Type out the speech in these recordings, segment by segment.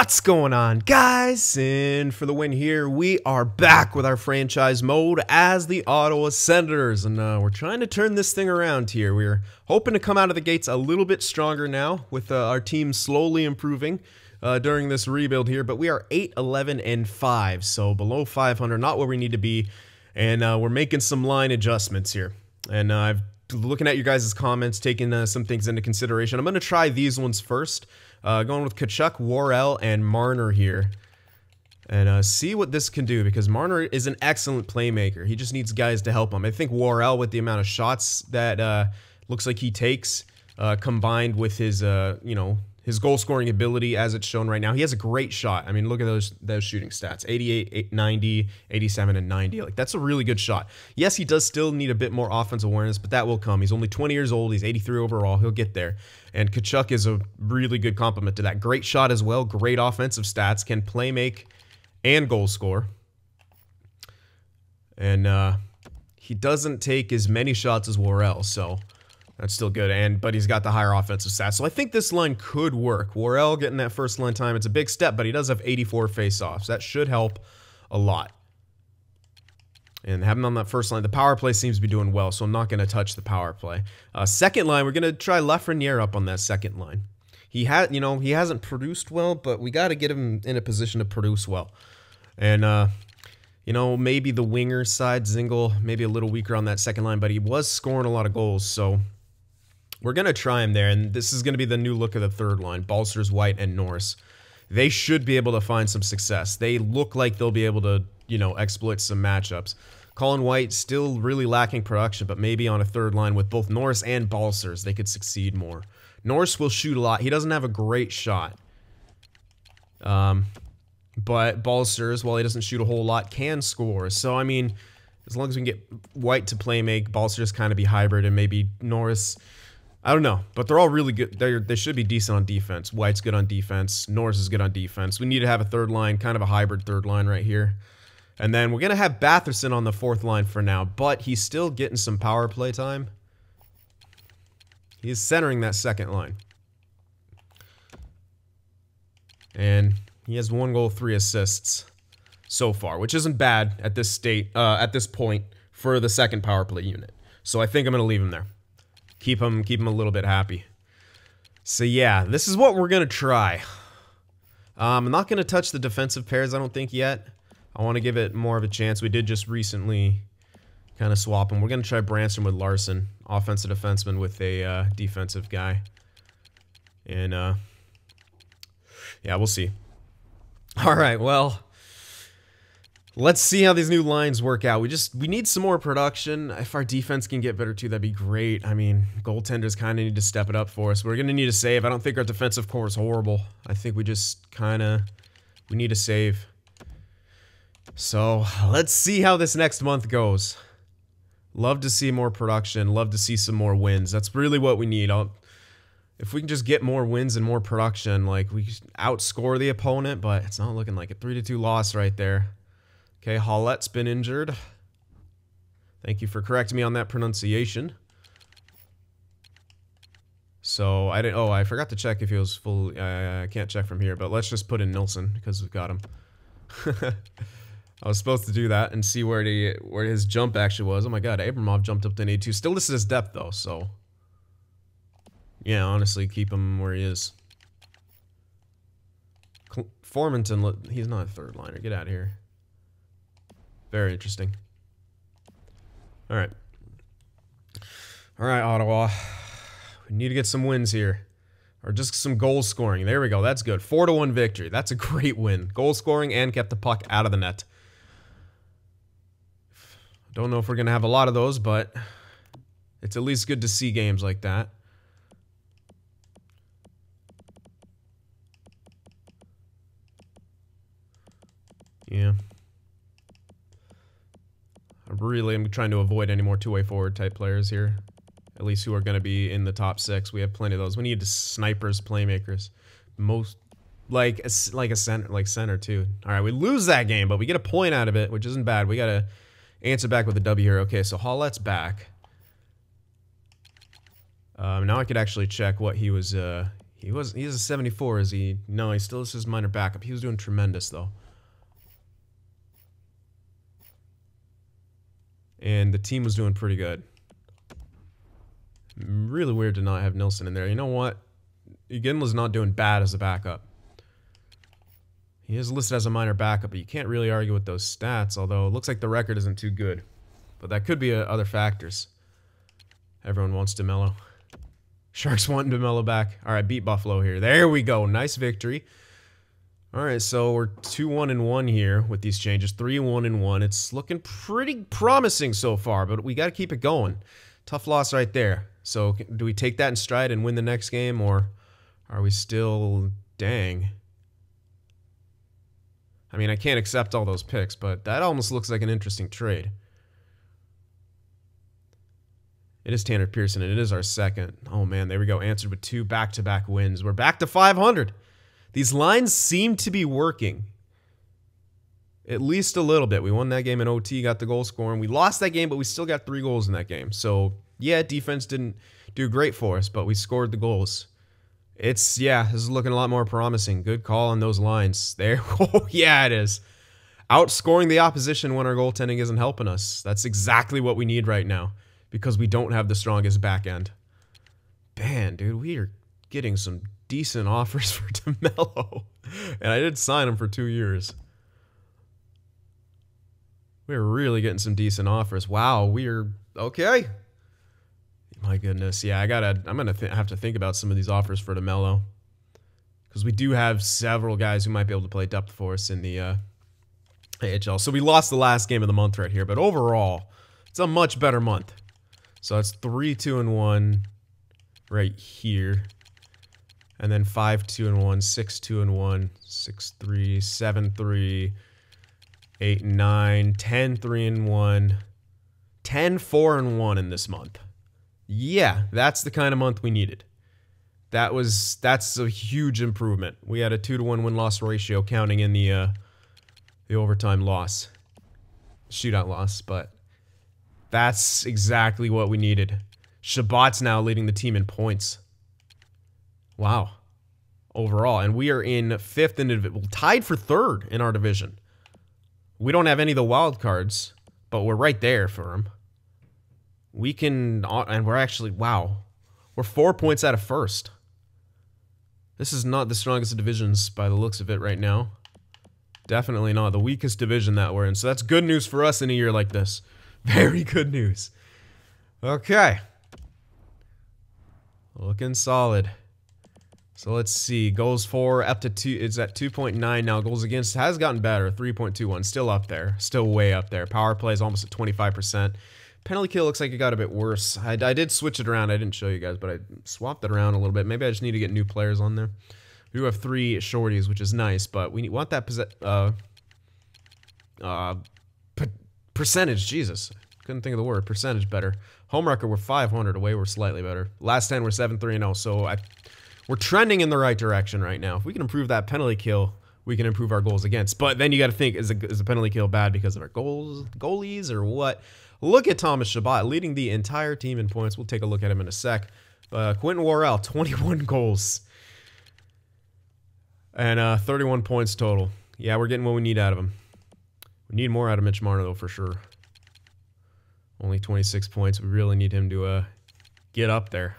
What's going on, guys? And for the win here, we are back with our franchise mode as the Ottawa Senators, and we're trying to turn this thing around here. We're hoping to come out of the gates a little bit stronger now, with our team slowly improving during this rebuild here. But we are 8-11-5, so below 500, not where we need to be, and we're making some line adjustments here. And I've looking at your guys' comments, taking some things into consideration. I'm going to try these ones first. Going with Tkachuk, Worrell, and Marner here. And see what this can do, because Marner is an excellent playmaker. He just needs guys to help him. I think Worrell, with the amount of shots that looks like he takes, combined with his, his goal-scoring ability as it's shown right now, he has a great shot. I mean, look at those shooting stats. 88, 90, 87, and 90. Like, that's a really good shot. Yes, he does still need a bit more offensive awareness, but that will come. He's only 20 years old. He's 83 overall. He'll get there. And Tkachuk is a really good complement to that. Great shot as well. Great offensive stats. Can play make and goal score. And he doesn't take as many shots as Worrell, so that's still good. But he's got the higher offensive stats. So I think this line could work. Worrell getting that first line time. It's a big step, but he does have 84 faceoffs. That should help a lot. And having on that first line, the power play seems to be doing well, so I'm not going to touch the power play. Second line, we're going to try Lafreniere up on that second line. He hasn't produced well, but we got to get him in a position to produce well. And maybe the winger side, Zingle, maybe a little weaker on that second line, but he was scoring a lot of goals, so we're going to try him there. And this is going to be the new look of the third line: Balcers, White, and Norris. They should be able to find some success. They look like they'll be able to, exploit some matchups. Colin White still really lacking production, but maybe on a third line with both Norris and Balcers, they could succeed more. Norris will shoot a lot. He doesn't have a great shot. But Balcers, while he doesn't shoot a whole lot, can score. So, I mean, as long as we can get White to play make, Balcers kind of be hybrid, and maybe Norris, I don't know. But they're all really good. They should be decent on defense. White's good on defense. Norris is good on defense. We need to have a third line, kind of a hybrid third line right here. And then we're going to have Batherson on the fourth line for now, but he's still getting some power play time. He's centering that second line. And he has 1 goal, 3 assists so far, which isn't bad at this point for the second power play unit. So I think I'm going to leave him there. Keep him a little bit happy. So yeah, this is what we're going to try. I'm not going to touch the defensive pairs, I don't think, yet. I want to give it more of a chance. We did just recently kind of swap them. We're going to try Branson with Larson, offensive defenseman with a defensive guy. And, yeah, we'll see. All right, well, let's see how these new lines work out. We need some more production. If our defense can get better, too, that'd be great. I mean, goaltenders kind of need to step it up for us. We're going to need a save. I don't think our defensive core is horrible. I think we just we need a save. So, let's see how this next month goes. Love to see more production. Love to see some more wins. That's really what we need. If we can just get more wins and more production, like, we outscore the opponent, but it's not looking like it. 3-2 loss right there. Okay, Hollett's been injured. Thank you for correcting me on that pronunciation. So, I forgot to check if he was full. I can't check from here, but let's just put in Nilsson, because we've got him. I was supposed to do that and see where his jump actually was. Oh my god, Abramov jumped up to an 82. Still, this is his depth, though, so yeah, honestly, keep him where he is. Formanton, he's not a third liner. Get out of here. Very interesting. Alright. Alright, Ottawa. We need to get some wins here. Or just some goal scoring. There we go. That's good. 4-1 victory. That's a great win. Goal scoring and kept the puck out of the net. Don't know if we're going to have a lot of those, but it's at least good to see games like that. Yeah. I'm trying to avoid any more two-way forward type players here. At least who are going to be in the top 6. We have plenty of those. We need snipers, playmakers. Like center too. All right, we lose that game, but we get a point out of it, which isn't bad. We got to answer back with a W here. Okay, so Hollett's back. Now I could actually check what he was He's a 74, is he? No, he still is his minor backup. He was doing tremendous, though. And the team was doing pretty good. Really weird to not have Nilsson in there. You know what? Iginla's not doing bad as a backup. He is listed as a minor backup, but you can't really argue with those stats, although it looks like the record isn't too good. But that could be other factors. Everyone wants DeMello. Sharks want DeMello back. All right, beat Buffalo here. There we go. Nice victory. All right, so we're 2-1-1 here with these changes. 3-1-1. It's looking pretty promising so far, but we got to keep it going. Tough loss right there. So do we take that in stride and win the next game, or are we still... Dang. I mean, I can't accept all those picks, but that almost looks like an interesting trade. It is Tanner Pearson, and it is our second. Oh, man, there we go. Answered with 2 back-to-back wins. We're back to 500. These lines seem to be working. At least a little bit. We won that game in OT, got the goal scoring. We lost that game, but we still got 3 goals in that game. So, yeah, defense didn't do great for us, but we scored the goals. This is looking a lot more promising. Good call on those lines. There. Oh, yeah, it is. Outscoring the opposition when our goaltending isn't helping us. That's exactly what we need right now, because we don't have the strongest back end. Man, dude, we are getting some decent offers for DeMello. And I did sign him for 2 years. We're really getting some decent offers. Wow, we're okay. My goodness, yeah, I'm gonna have to think about some of these offers for DeMello, because we do have several guys who might be able to play depth for us in the AHL. So we lost the last game of the month right here, but overall, it's a much better month. So it's 3-2-1 right here, and then 5-2-1, 6-2-1, 6-3, 7-3, 8-9, 10-3-1, 10-4-1 in this month. Yeah, that's the kind of month we needed. That's a huge improvement. We had a 2-to-1 win-loss ratio, counting in the overtime loss, shootout loss, but that's exactly what we needed. Shabbat's now leading the team in points. Wow. Overall, and we are in 5th and tied for 3rd in our division. We don't have any of the wild cards, but we're right there for them. We can, and we're actually, wow, we're 4 points out of 1st. This is not the strongest of divisions by the looks of it right now. Definitely not the weakest division that we're in. So that's good news for us in a year like this. Very good news. Okay. Looking solid. So let's see. Goals for up to 2. It's at 2.9 now. Goals against has gotten better. 3.21. Still up there. Still way up there. Power play is almost at 25%. Penalty kill looks like it got a bit worse. I did switch it around. I didn't show you guys, but I swapped it around a little bit. Maybe I just need to get new players on there. We do have 3 shorties, which is nice, but we want that percentage. Jesus, couldn't think of the word. Percentage better. Home record, we're 500 away. We're slightly better. Last 10, we're 7-3-0. So we're trending in the right direction right now. If we can improve that penalty kill, we can improve our goals against. But then you got to think, is the penalty kill bad because of our goalies or what? Look at Thomas Chabot leading the entire team in points. We'll take a look at him in a sec. Quentin Worrell, 21 goals. And 31 points total. Yeah, we're getting what we need out of him. We need more out of Mitch Marner, though, for sure. Only 26 points. We really need him to get up there.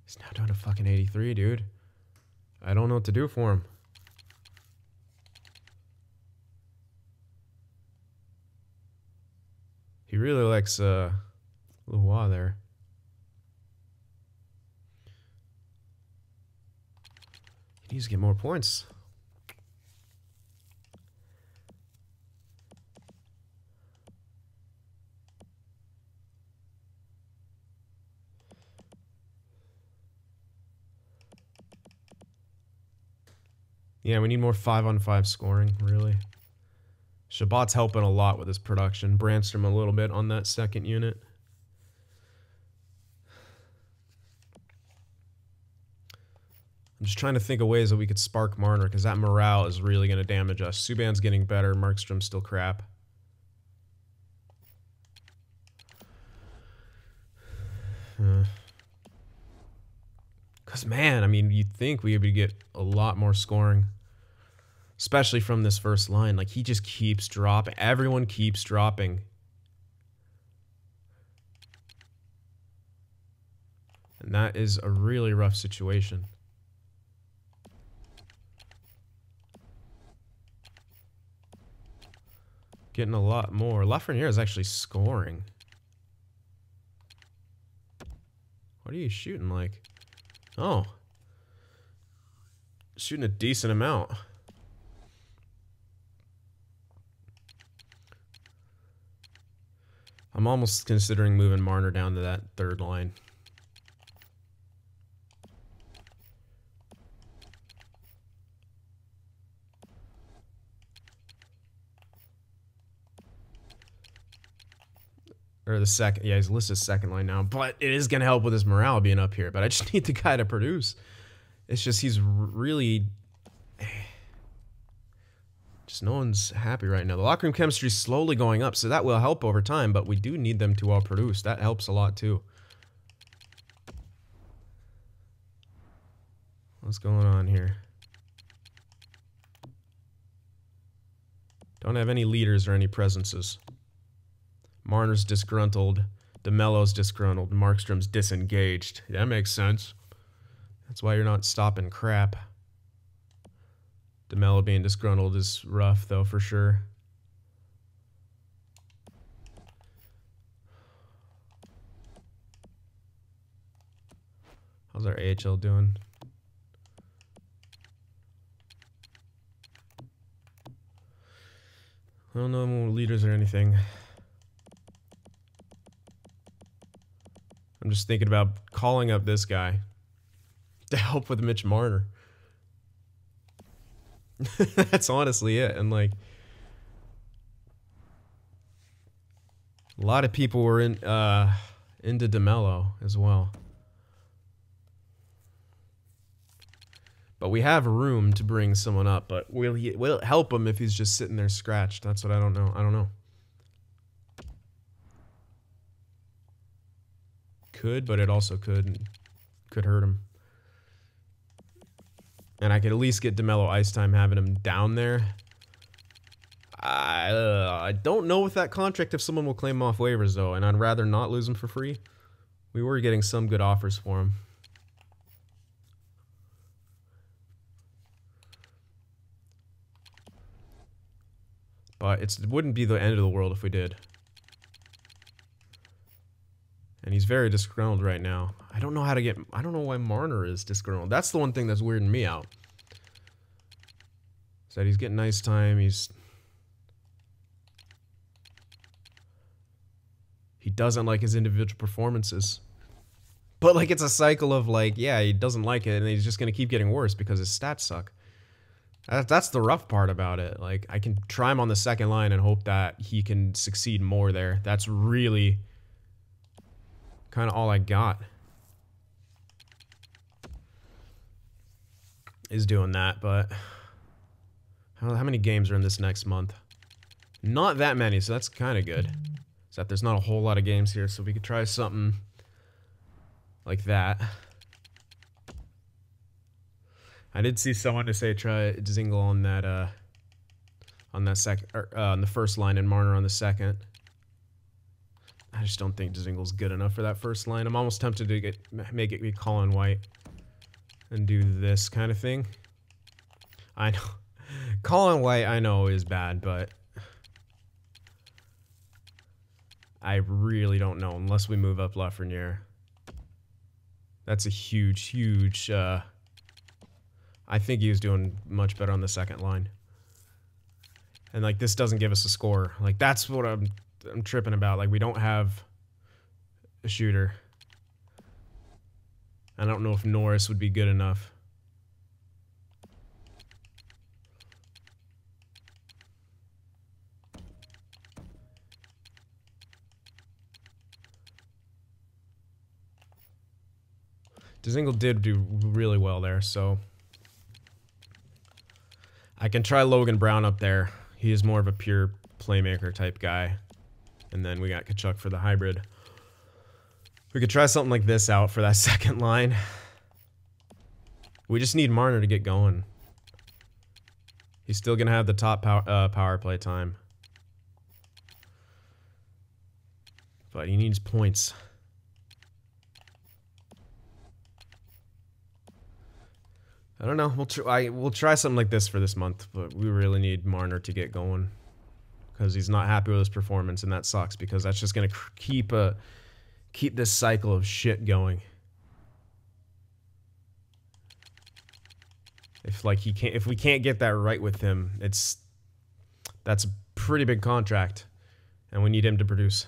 He's now down to fucking 83, dude. I don't know what to do for him. He really likes Luwa there. He needs to get more points. Yeah, we need more 5-on-5 scoring, really. Chabot's helping a lot with his production. Brandstrom a little bit on that second unit. I'm just trying to think of ways that we could spark Marner, because that morale is really going to damage us. Subban's getting better. Markstrom's still crap. Because, man, I mean, you'd think we would get a lot more scoring. Especially from this first line. Like, he just keeps dropping. Everyone keeps dropping. And that is a really rough situation. Getting a lot more. Lafreniere is actually scoring. What are you shooting like? Oh. Shooting a decent amount. I'm almost considering moving Marner down to that third line. Or the second, yeah, he's listed second line now, but it is going to help with his morale being up here, but I just need the guy to produce. It's just, he's really, just no one's happy right now. The locker room chemistry is slowly going up, so that will help over time, but we do need them to all produce. That helps a lot too. What's going on here? Don't have any leaders or any presences. Marner's disgruntled. DeMello's disgruntled. Markstrom's disengaged. That makes sense. That's why you're not stopping crap. DeMello being disgruntled is rough, though, for sure. How's our AHL doing? I don't know more leaders or anything. I'm just thinking about calling up this guy to help with Mitch Marner. That's honestly it. And like, a lot of people were into DeMello as well. But we have room to bring someone up, but will it help him if he's just sitting there scratched? That's what I don't know. I don't know. Could, but it also could hurt him. And I could at least get DeMello ice time having him down there. I don't know with that contract if someone will claim him off waivers, though, and I'd rather not lose him for free. We were getting some good offers for him. But it wouldn't be the end of the world if we did. And he's very disgruntled right now. I don't know how to get... I don't know why Marner is disgruntled. That's the one thing that's weirding me out. Is that he's getting ice time. He doesn't like his individual performances. But, like, it's a cycle of, like, yeah, he doesn't like it, and he's just going to keep getting worse because his stats suck. That's the rough part about it. Like, I can try him on the second line and hope that he can succeed more there. That's really... kind of all I got is doing that, but how many games are in this next month? Not that many, so that's kind of good. Except there's not a whole lot of games here, so we could try something like that. I did see someone to say try Dzingel on that second, or on the first line and Marner on the second. I just don't think Dzingel's good enough for that first line. I'm almost tempted to make it be Colin White and do this kind of thing. I know. Colin White, I know, is bad, but I really don't know unless we move up Lafreniere. That's a huge, huge... I think he was doing much better on the second line. And, like, this doesn't give us a score. Like, that's what I'm tripping about. Like, we don't have a shooter. I don't know if Norris would be good enough. Dzingel did do really well there, so I can try Logan Brown up there. He is more of a pure playmaker type guy. And then we got Tkachuk for the hybrid. We could try something like this out for that second line. We just need Marner to get going. He's still going to have the top power play time. But he needs points. I don't know. We'll try something like this for this month, but we really need Marner to get going because he's not happy with his performance, and that sucks because that's just gonna keep this cycle of shit going. If we can't get that right with him, that's a pretty big contract, and we need him to produce.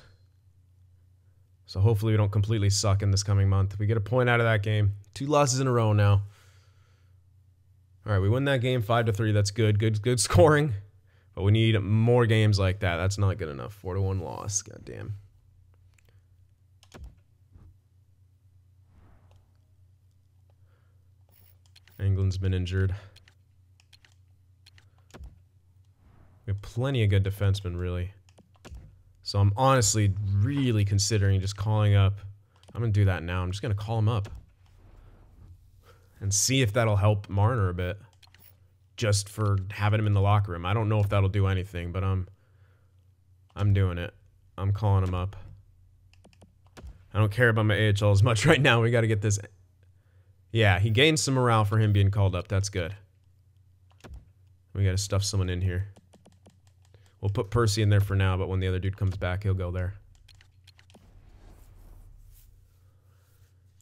So hopefully we don't completely suck in this coming month. We get a point out of that game. 2 losses in a row now. All right, we win that game 5-3. That's good. Good scoring. But we need more games like that. That's not good enough. 4-1 loss. God damn. England's been injured. We have plenty of good defensemen, really. So I'm honestly really considering just calling up. I'm going to do that now. I'm just going to call him up. And see if that'll help Marner a bit. Just for having him in the locker room. I don't know if that'll do anything, but I'm doing it. I'm calling him up. I don't care about my AHL as much right now. We got to get this. Yeah, he gained some morale for him being called up. That's good. We got to stuff someone in here. We'll put Percy in there for now, but when the other dude comes back, he'll go there.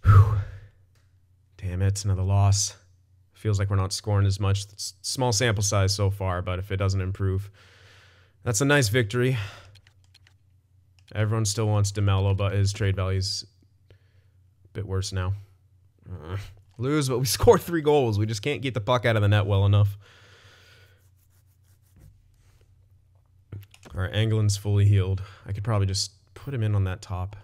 Whew. Damn it, another loss. Feels like we're not scoring as much. It's small sample size so far, but if it doesn't improve, that's a nice victory. Everyone still wants DeMello, but his trade value's a bit worse now. Lose, but we scored 3 goals. We just can't get the puck out of the net well enough. All right, Anglin's fully healed. I could probably just put him in on that top.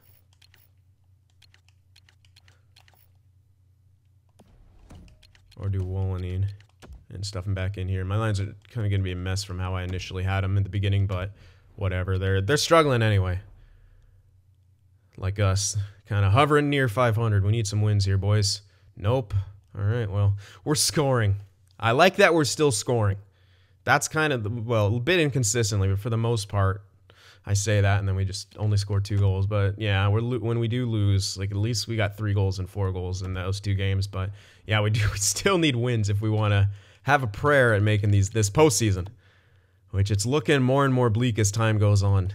Or do Wolonin and stuff him back in here. My lines are kind of going to be a mess from how I initially had them at the beginning, but whatever. They're struggling anyway. Like us. Kind of hovering near 500. We need some wins here, boys. Nope. All right, well, we're scoring. I like that we're still scoring. That's kind of, well, a bit inconsistently, but for the most part, I say that, and then we just only score 2 goals. But yeah, when we do lose, like at least we got 3 goals and 4 goals in those 2 games. But yeah, we still need wins if we want to have a prayer at making this postseason, which it's looking more and more bleak as time goes on.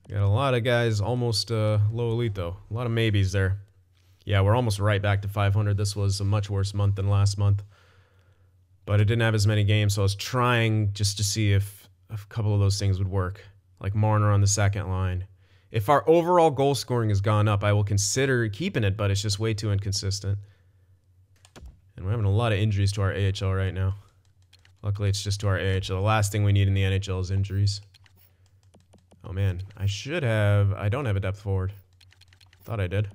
Got a lot of guys almost low elite though. A lot of maybes there. Yeah, we're almost right back to 500. This was a much worse month than last month. But it didn't have as many games, so I was trying just to see if a couple of those things would work. Like Marner on the second line. If our overall goal scoring has gone up, I will consider keeping it, but it's just way too inconsistent. And we're having a lot of injuries to our AHL right now. Luckily, it's just to our AHL. The last thing we need in the NHL is injuries. Oh, man. I don't have a depth forward. Thought I did.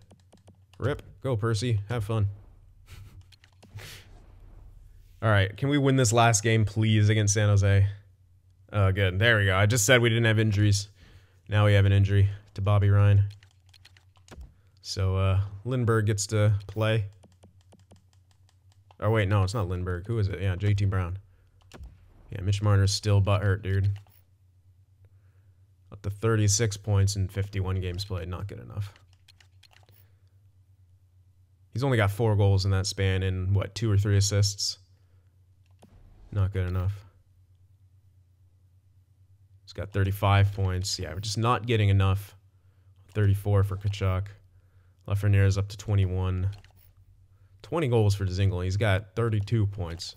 Rip. Go, Percy. Have fun. All right. Can we win this last game, please, against San Jose? Oh, good. There we go. I just said we didn't have injuries. Now we have an injury to Bobby Ryan. So, Lindbergh gets to play. Oh, wait. No, it's not Lindbergh. Who is it? Yeah, JT Brown. Yeah, Mitch Marner's still butthurt, dude. Up to 36 points in 51 games played. Not good enough. He's only got 4 goals in that span and, what, 2 or 3 assists? Not good enough. He's got 35 points. Yeah, we're just not getting enough. 34 for Kachuk. Lafreniere's up to 21. 20 goals for Dzingel. He's got 32 points.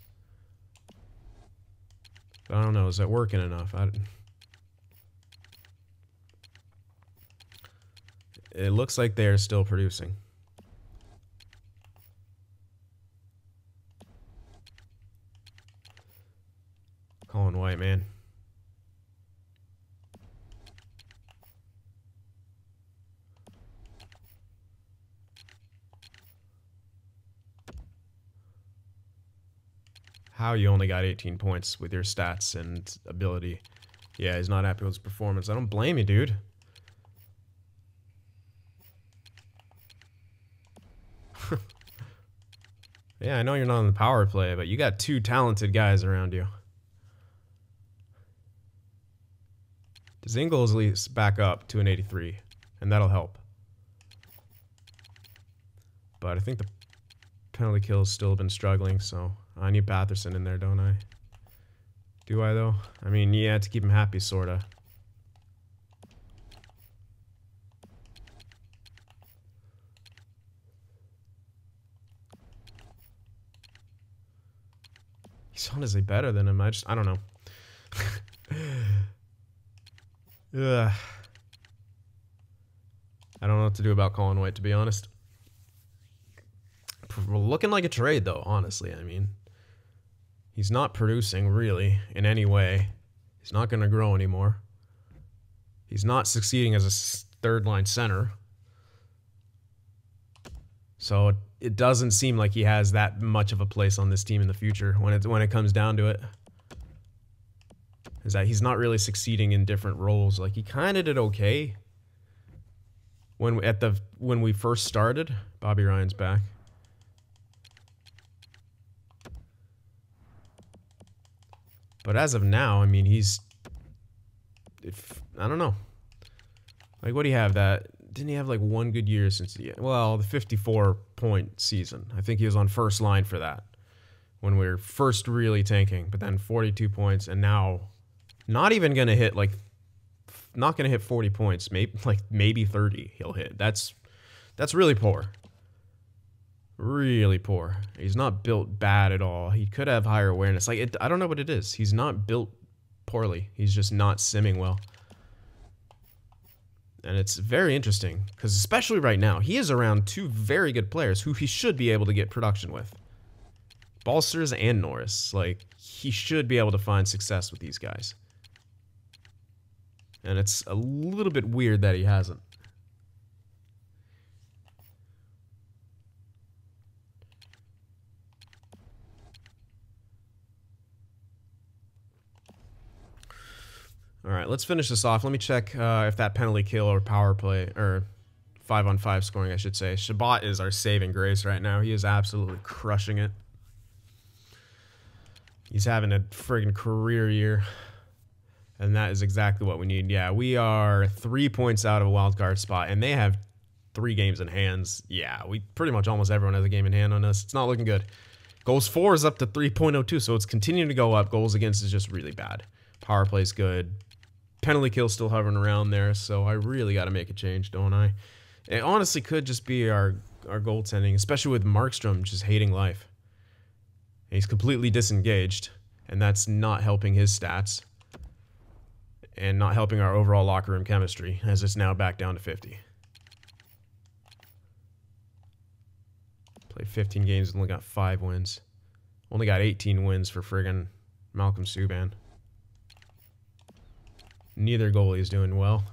I don't know. Is that working enough? It looks like they are still producing. Colin White, man. How you only got 18 points with your stats and ability. Yeah, he's not happy with his performance. I don't blame you, dude. Yeah, I know you're not on the power play, but you got two talented guys around you. Dzingel is at least back up to an 83, and that'll help. But I think the penalty kill's still been struggling, so I need Batherson in there, don't I? Do I, though? I mean, yeah, to keep him happy, sorta. He's honestly better than him. I don't know. Ugh. I don't know what to do about Colin White, to be honest. Looking like a trade, though, honestly. I mean, he's not producing, really, in any way. He's not going to grow anymore. He's not succeeding as a third-line center. So it doesn't seem like he has that much of a place on this team in the future when it comes down to it. Is that he's not really succeeding in different roles. Like, he kind of did okay when we first started. Bobby Ryan's back. But as of now, I mean, I don't know. Like, what do you have? Didn't he have like one good year since the 54-point season? I think he was on first line for that when we were first really tanking. But then 42 points, and now not even gonna hit not gonna hit 40 points. Maybe 30 he'll hit. That's really poor. Really poor. He's not built bad at all. He could have higher awareness. I don't know what it is. He's not built poorly. He's just not simming well. And it's very interesting, because especially right now, he is around two very good players who he should be able to get production with. Balcers and Norris. Like, he should be able to find success with these guys. And it's a little bit weird that he hasn't. All right, let's finish this off. Let me check if that penalty kill or power play, or 5-on-5 scoring, I should say. Shabbat is our saving grace right now. He is absolutely crushing it. He's having a friggin' career year. And that is exactly what we need. Yeah, we are 3 points out of a wild card spot, and they have 3 games in hands. Yeah, pretty much almost everyone has a game in hand on us. It's not looking good. Goals for is up to 3.02, so it's continuing to go up. Goals against is just really bad. Power play's good. Penalty kill still hovering around there, so I really got to make a change, don't I? It honestly could just be our goaltending, especially with Markstrom just hating life. He's completely disengaged, and that's not helping his stats and not helping our overall locker room chemistry, as it's now back down to 50. Played 15 games and only got 5 wins. Only got 18 wins for friggin' Malcolm Subban. Neither goalie is doing well.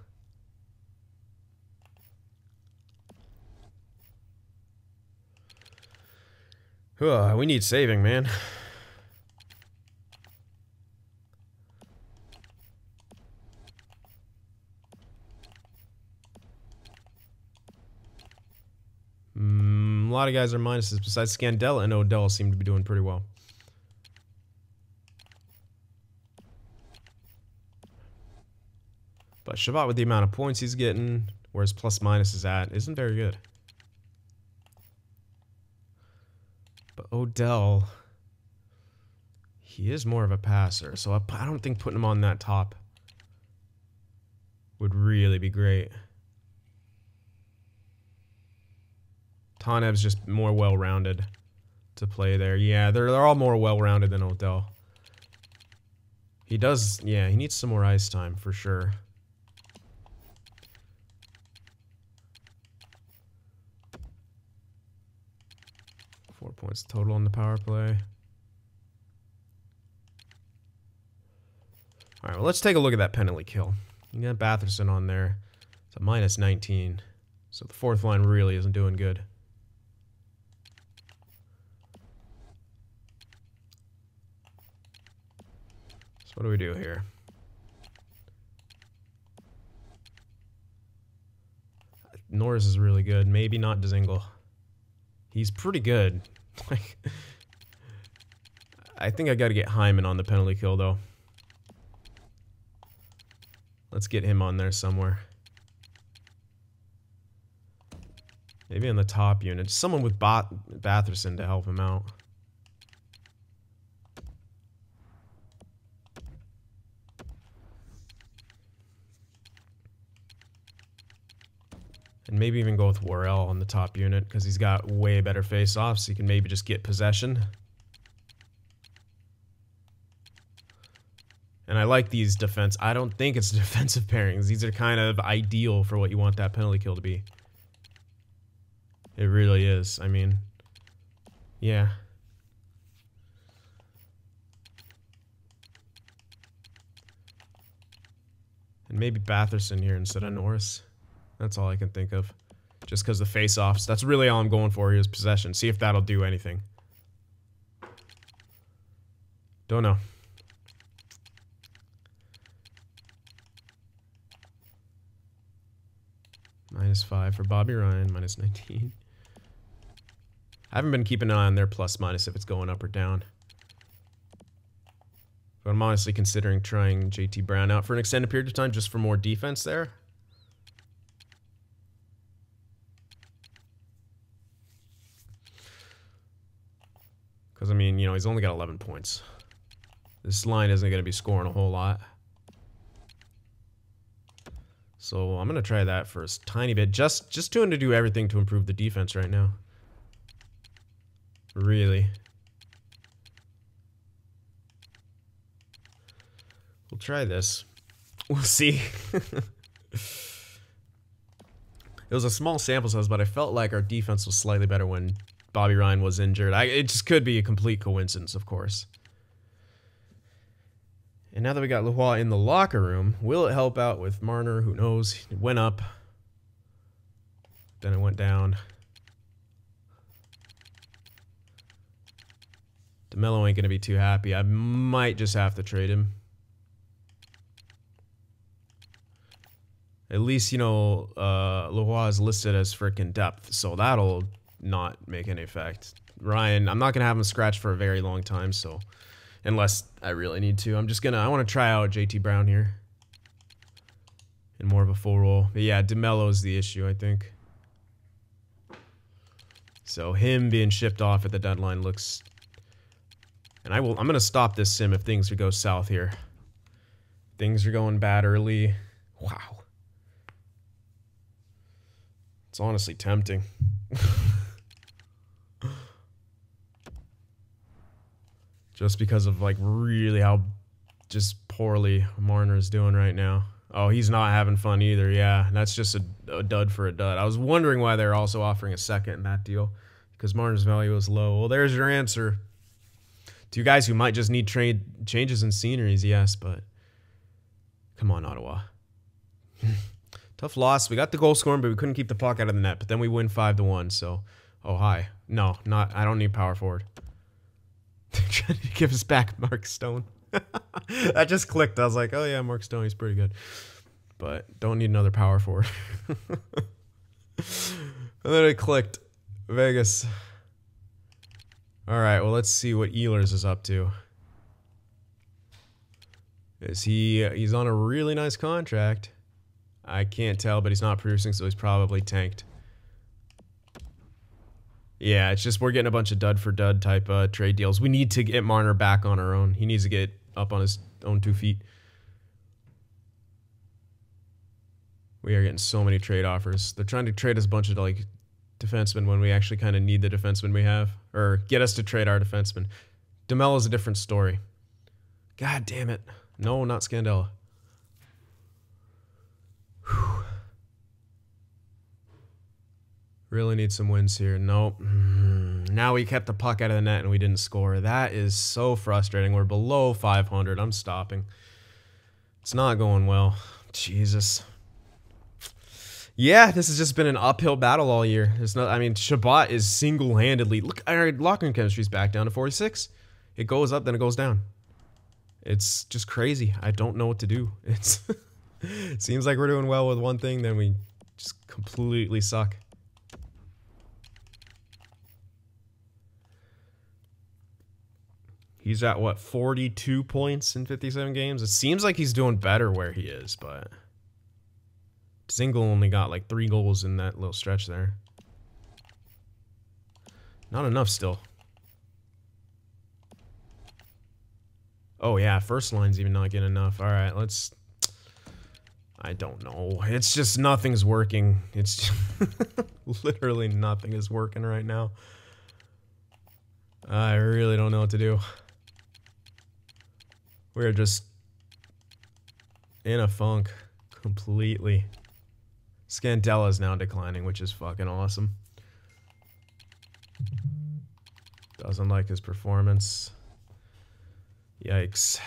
We need saving, man. A lot of guys are minuses besides Scandella, and Odell seem to be doing pretty well. But Shabbat, with the amount of points he's getting, where his plus minus is at, isn't very good. But Odell, he is more of a passer, so I don't think putting him on that top would really be great. Tanev's just more well-rounded to play there. Yeah, they're all more well-rounded than Odell. He does, yeah, he needs some more ice time for sure. Points total on the power play. All right, well, let's take a look at that penalty kill. You got Batherson on there. It's a minus 19. So the fourth line really isn't doing good. So what do we do here? Norris is really good. Maybe not Dzingel. He's pretty good. Like, I think I got to get Hyman on the penalty kill, though. Let's get him on there somewhere. Maybe in the top unit. Someone with Batherson to help him out. And maybe even go with Worrell on the top unit, because he's got way better face-offs, so you can maybe just get possession. And I like these defense. I don't think it's defensive pairings. These are kind of ideal for what you want that penalty kill to be. It really is. I mean, yeah. And maybe Batherson here instead of Norris. That's all I can think of. Just because the face-offs. That's really all I'm going for here is possession. See if that'll do anything. Don't know. -5 for Bobby Ryan. -19. I haven't been keeping an eye on their plus-minus if it's going up or down. But I'm honestly considering trying JT Brown out for an extended period of time just for more defense there. Because, I mean, you know, he's only got 11 points. This line isn't going to be scoring a whole lot. So I'm going to try that for a tiny bit. Just doing to do everything to improve the defense right now. Really. We'll try this. We'll see. It was a small sample size, but I felt like our defense was slightly better when Bobby Ryan was injured. It just could be a complete coincidence, of course. And now that we got Leroy in the locker room, will it help out with Marner? Who knows? It went up. Then it went down. DeMello ain't going to be too happy. I might just have to trade him. At least, you know, Leroy is listed as freaking depth, so that'll not make any effect. Ryan, I'm not going to have him scratch for a very long time, so unless I really need to. I want to try out JT Brown here in more of a full role. But yeah, DeMello is the issue, I think. So him being shipped off at the deadline looks... And I'm going to stop this sim if things go south here. Things are going bad early. Wow. It's honestly tempting. Just because of, like, really how just poorly Marner's doing right now. Oh, he's not having fun either. Yeah, that's just a dud for a dud. I was wondering why they're also offering a second in that deal. Because Marner's value is low. Well, there's your answer. To you guys who might just need trade changes in sceneries, yes, but... Come on, Ottawa. Tough loss. We got the goal scoring, but we couldn't keep the puck out of the net. But then we win 5-1, so... Oh, hi. No, not... I don't need power forward. Trying to give us back Mark Stone. That just clicked. I was like, oh yeah, Mark Stone, he's pretty good. But don't need another power forward. And then it clicked. Vegas. Alright, well let's see what Ehlers is up to. He's on a really nice contract. I can't tell, but he's not producing, so he's probably tanked. Yeah, it's just we're getting a bunch of dud for dud type trade deals. We need to get Marner back on our own. He needs to get up on his own 2 feet. We are getting so many trade offers. They're trying to trade us a bunch of like defensemen when we actually kind of need the defensemen we have, or get us to trade our defensemen. DeMello is a different story. God damn it! No, not Scandella. Whew. Really need some wins here. Nope. Now we kept the puck out of the net and we didn't score. That is so frustrating. We're below 500. I'm stopping. It's not going well. Jesus. Yeah, this has just been an uphill battle all year. There's no, I mean, Shabbat is single-handedly... Look, our locker room chemistry's back down to 46. It goes up, then it goes down. It's just crazy. I don't know what to do. It seems like we're doing well with one thing, then we just completely suck. He's at, what, 42 points in 57 games? It seems like he's doing better where he is, but... Dzingel only got, like, 3 goals in that little stretch there. Not enough still. Oh, yeah, first line's even not getting enough. All right, let's... I don't know. It's just nothing's working. It's just literally nothing is working right now. I really don't know what to do. We're just in a funk completely. Scandella's now declining, which is fucking awesome. Doesn't like his performance. Yikes.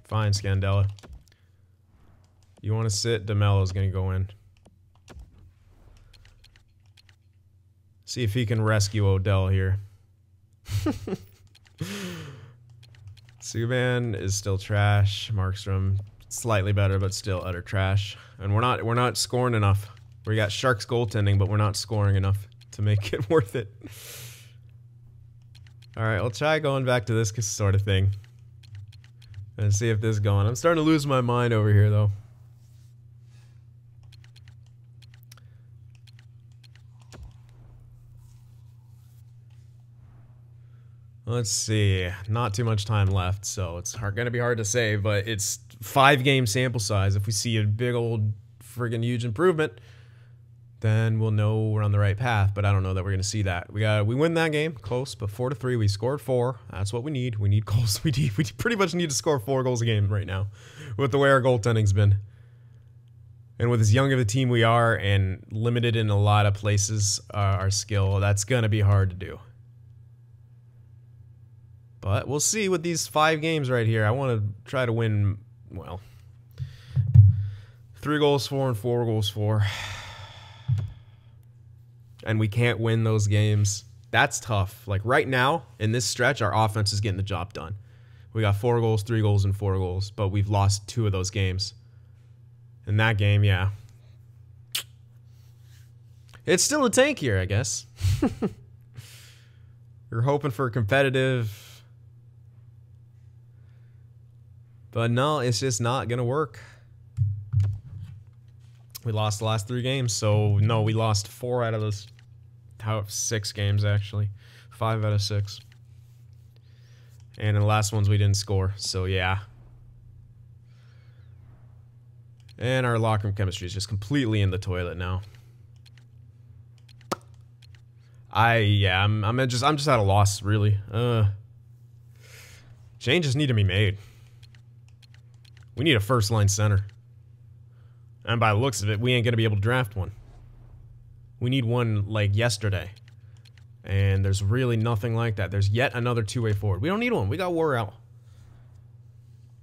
Fine, Scandella. You want to sit? DeMello's going to go in. See if he can rescue Odell here. Subban is still trash. Markstrom slightly better, but still utter trash. And we're not scoring enough. We got Sharks goaltending, but we're not scoring enough to make it worth it. All right, we'll try going back to this sort of thing and see if this is going. I'm starting to lose my mind over here, though. Let's see. Not too much time left, so it's going to be hard to say, but it's 5-game sample size. If we see a big old friggin' huge improvement, then we'll know we're on the right path, but I don't know that we're going to see that. We win that game, close, but 4-3. We scored 4. That's what we need. We need goals. We pretty much need to score 4 goals a game right now with the way our goaltending's been. And with as young of a team we are and limited in a lot of places, our skill, that's going to be hard to do. But we'll see with these 5 games right here. I want to try to win, well, 3 goals for and 4 goals for. And we can't win those games. That's tough. Like right now, in this stretch, our offense is getting the job done. We got 4 goals, 3 goals, and 4 goals, but we've lost 2 of those games. In that game, yeah. It's still a tank here, I guess. We're hoping for a competitive... But no, it's just not going to work. We lost the last 3 games, so no, we lost 4 out of those 6 games, actually. 5 out of 6. And in the last ones, we didn't score, so yeah. And our locker room chemistry is just completely in the toilet now. I'm just at a loss, really. Changes need to be made. We need a first-line center. And by the looks of it, we ain't going to be able to draft one. We need one, like, yesterday. And there's really nothing like that. There's yet another two-way forward. We don't need one. We got Worrell.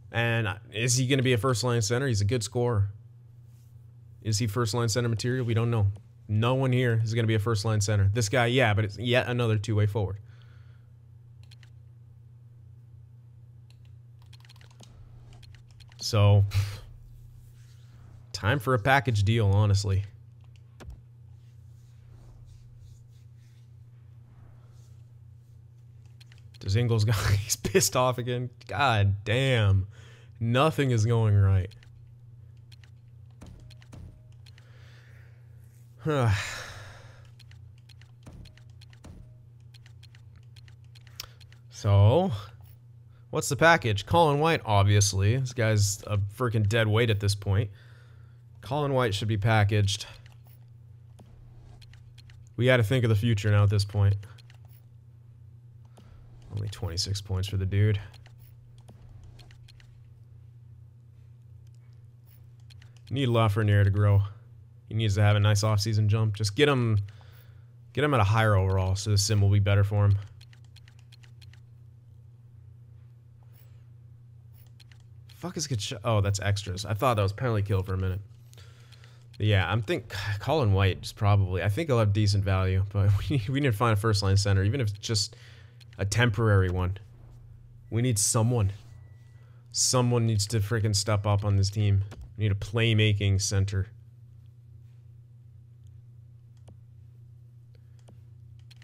And is he going to be a first-line center? He's a good scorer. Is he first-line center material? We don't know. No one here is going to be a first-line center. This guy, yeah, but it's yet another two-way forward. So, time for a package deal, honestly. Dzingel's got, he's pissed off again. God damn. Nothing is going right. So, what's the package? Colin White, obviously. This guy's a freaking dead weight at this point. Colin White should be packaged. We got to think of the future now at this point. Only 26 points for the dude. Need Lafreniere to grow. He needs to have a nice offseason jump. Just get him at a higher overall, so the sim will be better for him. Fuck is good shot. Oh, that's extras. I thought that was penalty kill for a minute. But yeah, I'm think Colin White is probably. I think he'll have decent value, but we need to find a first line center, even if it's just a temporary one. We need someone. Someone needs to freaking step up on this team. We need a playmaking center.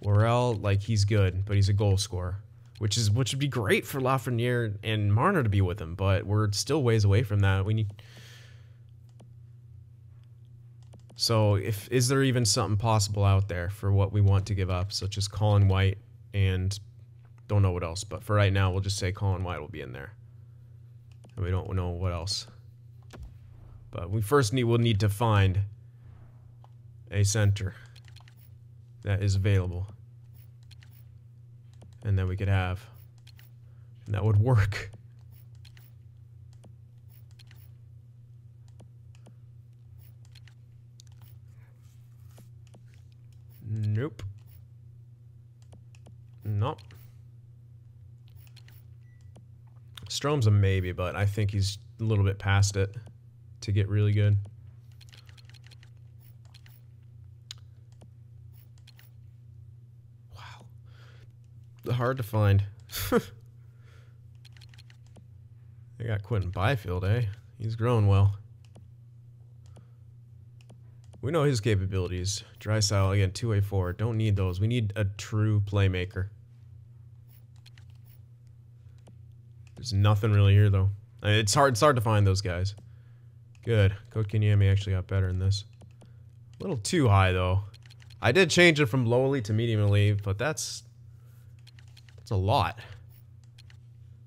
Worrell, like, he's good, but he's a goal scorer. Which would be great for Lafreniere and Marner to be with him, but we're still ways away from that. We need... So, is there even something possible out there for what we want to give up, such as Colin White and don't know what else, but for right now, we'll just say Colin White will be in there. And we don't know what else. But we first we'll need to find a center that is available. And that we could have. And that would work. Nope. Nope. Strom's a maybe, but I think he's a little bit past it to get really good. Wow. Hard to find. They got Quentin Byfield, eh? He's growing well. We know his capabilities. Drysdale, again, two-way forward. Don't need those. We need a true playmaker. There's nothing really here, though. I mean, it's hard to find those guys. Good. Kotkaniemi actually got better in this. A little too high, though. I did change it from low elite to medium elite, but that's a lot.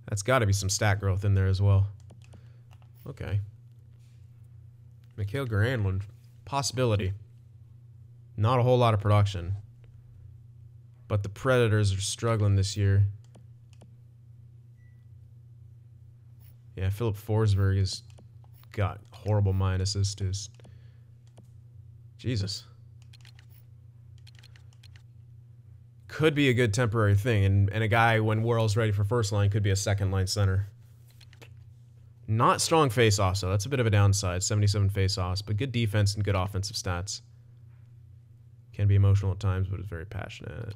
That's got to be some stat growth in there as well. Okay. Mikhail Granlund. Possibility. Not a whole lot of production. But the Predators are struggling this year. Yeah, Philip Forsberg has got horrible minuses to his... Jesus. Could be a good temporary thing, and a guy, when Worrell's ready for first line, could be a second line center. Not strong face-offs, so that's a bit of a downside. 77 face-offs, but good defense and good offensive stats. Can be emotional at times, but is very passionate.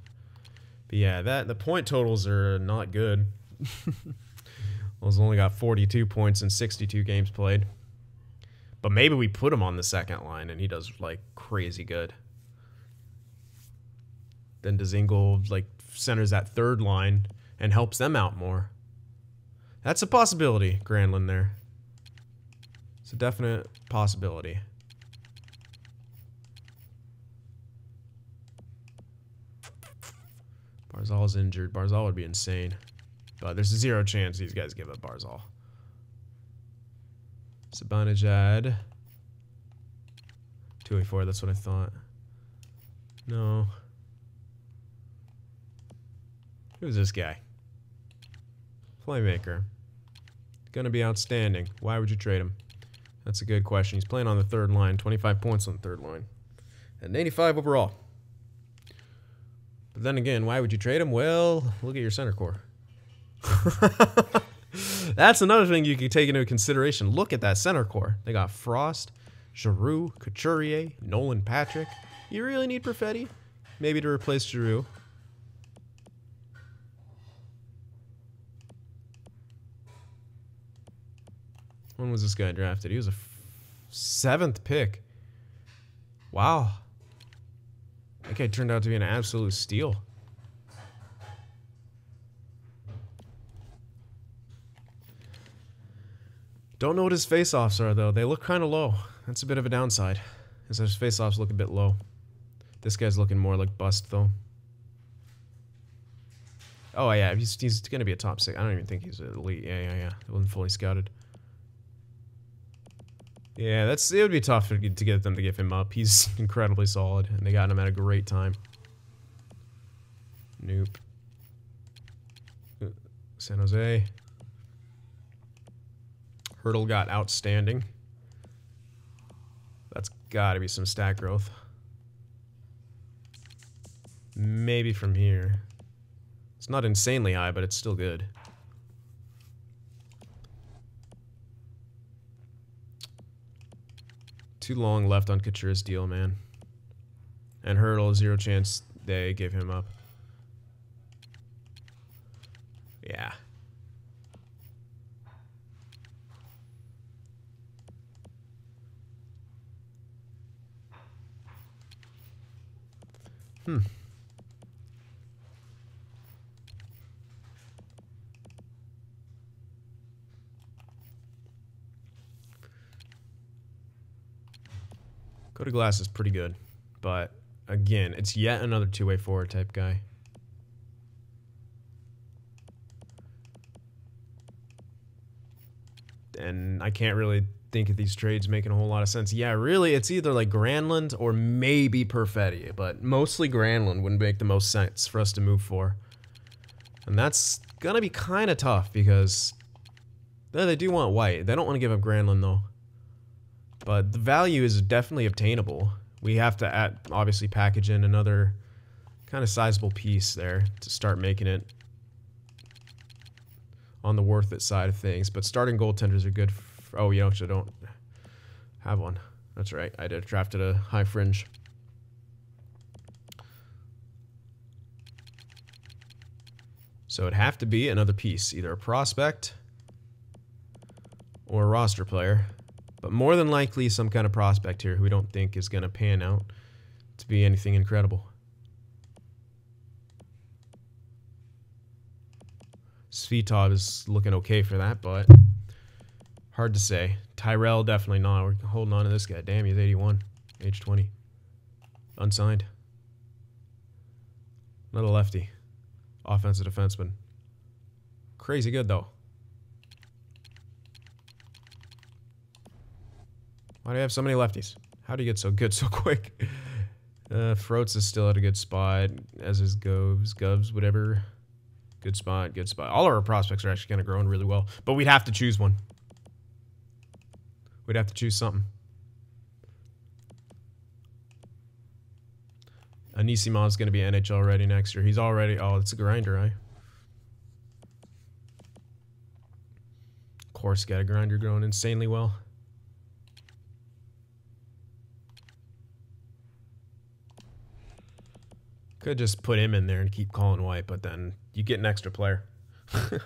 But yeah, the point totals are not good. Well, he's only got 42 points in 62 games played. But maybe we put him on the second line and he does, like, crazy good. Then Dzingel, like, centers that third line and helps them out more. That's a possibility, Granlund there. It's a definite possibility. Barzal's injured. Barzal would be insane. But there's a 0 chance these guys give up Barzal. Zibanejad. 284, that's what I thought. No. Who's this guy? Playmaker. Gonna be outstanding. Why would you trade him? That's a good question. He's playing on the third line. 25 points on the third line. And 85 overall. But then again, why would you trade him? Well, look at your center core. That's another thing you can take into consideration. Look at that center core. They got Frost, Giroux, Couturier, Nolan Patrick. You really need Perfetti? Maybe to replace Giroux. When was this guy drafted? He was a 7th pick. Wow. That guy turned out to be an absolute steal. Don't know what his face-offs are, though. They look kind of low. That's a bit of a downside. His face-offs look a bit low. This guy's looking more like bust, though. Oh, yeah. He's going to be a top 6. I don't even think he's elite. Yeah. It wasn't fully scouted. Yeah, it would be tough to get them to give him up. He's incredibly solid, and they got him at a great time. Nope. San Jose. Hurdle got outstanding. That's got to be some stat growth. Maybe from here. It's not insanely high, but it's still good. Too long left on Couture's deal, man. And Hurdle, 0 chance they give him up. Yeah. Cody Glass is pretty good, but again, it's yet another two-way forward type guy. And I can't really think of these trades making a whole lot of sense. Yeah, really, it's either like Granlund or maybe Perfetti, but mostly Granlund would make the most sense for us to move for. And that's going to be kind of tough because they do want White. They don't want to give up Granlund, though. But the value is definitely obtainable. We have to obviously package in another kind of sizable piece there to start making it on the worth it side of things. But starting goaltenders are good. Oh, you actually don't have one. That's right. I did drafted a high fringe. So it'd have to be another piece, either a prospect or a roster player. But more than likely some kind of prospect here who we don't think is going to pan out to be anything incredible. CynFtWProductions is looking okay for that, but hard to say. Tyrell, definitely not. We're holding on to this guy. Damn, he's 81. Age 20. Unsigned. Another lefty. Offensive defenseman. Crazy good, though. Why do you have so many lefties? How do you get so good so quick? Froats is still at a good spot, as is Govs, whatever. Good spot, good spot. All of our prospects are actually kind of growing really well, but we'd have to choose one. We'd have to choose something. Anisimov's going to be NHL ready next year. He's already... Oh, it's a grinder, right? Of course, got a grinder growing insanely well. Could just put him in there and keep calling White, but then you get an extra player. You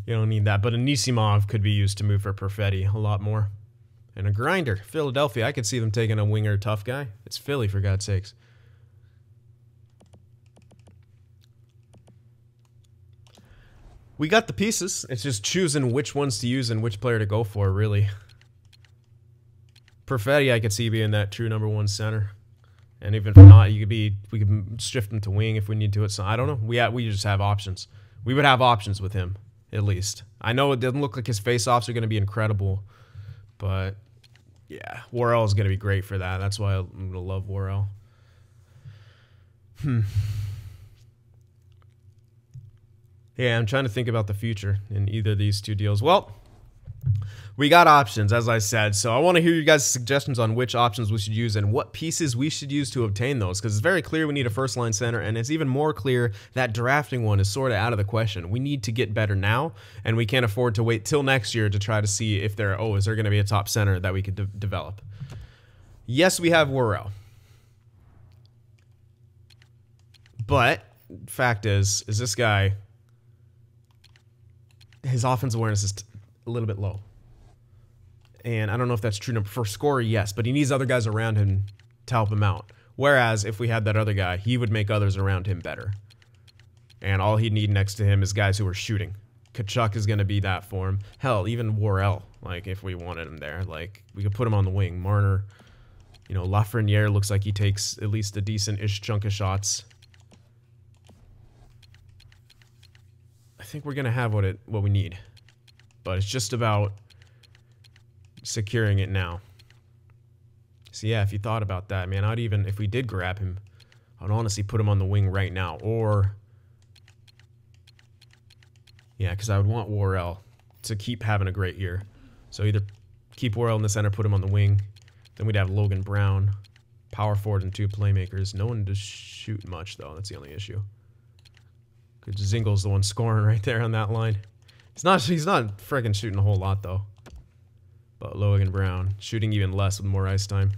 don't need that. But Anisimov could be used to move for Perfetti a lot more. And a grinder. Philadelphia, I could see them taking a winger tough guy. It's Philly, for God's sakes. We got the pieces. It's just choosing which ones to use and which player to go for, really. Perfetti, I could see being that true #1 center. And even if not, we could shift him to wing if we need to. So I don't know. We just have options. We would have options with him, at least. I know it doesn't look like his face-offs are going to be incredible, but yeah, Worrell is going to be great for that. That's why I'm going to love Worrell. Yeah, I'm trying to think about the future in either of these two deals. Well, we got options, as I said, so I want to hear you guys' suggestions on which options we should use and what pieces we should use to obtain those, because it's very clear we need a first-line center, and it's even more clear that drafting one is sort of out of the question. We need to get better now, and we can't afford to wait till next year to try to see if is there going to be a top center that we could develop. Yes, we have Worrell. But, fact is this guy, his offense awareness is a little bit low. And I don't know if that's true for scorer, yes, but he needs other guys around him to help him out. Whereas if we had that other guy, he would make others around him better. And all he'd need next to him is guys who are shooting. Kachuk is going to be that for him. Hell, even Worrell, like if we wanted him there, like we could put him on the wing. Marner, you know, Lafreniere looks like he takes at least a decent-ish chunk of shots. I think we're going to have what we need. But it's just about securing it now. So yeah, if you thought about that, man, I'd even, if we did grab him, I'd honestly put him on the wing right now. Or, yeah, because I would want Worrell to keep having a great year. So either keep Worrell in the center, put him on the wing. Then we'd have Logan Brown, power forward and 2 playmakers. No one to shoot much, though. That's the only issue. Because Zingel's the one scoring right there on that line. He's not freaking shooting a whole lot, though. But Logan Brown, shooting even less with more ice time.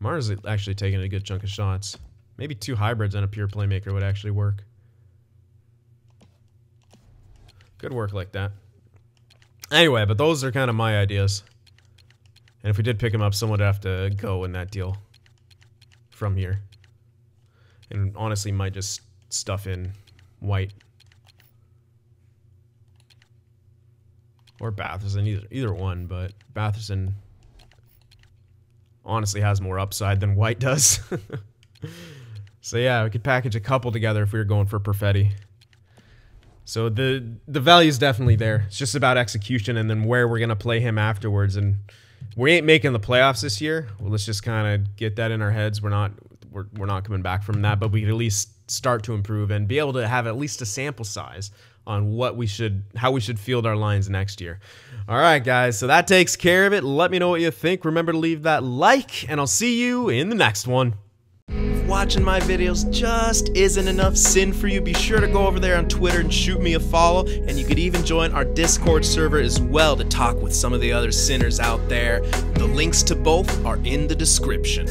Mars is actually taking a good chunk of shots. Maybe 2 hybrids and a pure playmaker would actually work. Could work like that. Anyway, but those are kind of my ideas. And if we did pick him up, someone would have to go in that deal from here. And honestly, might just stuff in White. Or Batherson, either one, but Batherson honestly has more upside than White does. So yeah, we could package a couple together if we were going for Perfetti. So the value is definitely there. It's just about execution and then where we're going to play him afterwards. And we ain't making the playoffs this year. Well, let's just kind of get that in our heads. We're not coming back from that, but we can at least start to improve and be able to have at least a sample size on how we should field our lines next year. All right, guys, so that takes care of it. Let me know what you think. Remember to leave that like, and I'll see you in the next one. If watching my videos just isn't enough sin for you, be sure to go over there on Twitter and shoot me a follow, and you could even join our Discord server as well to talk with some of the other sinners out there. The links to both are in the description.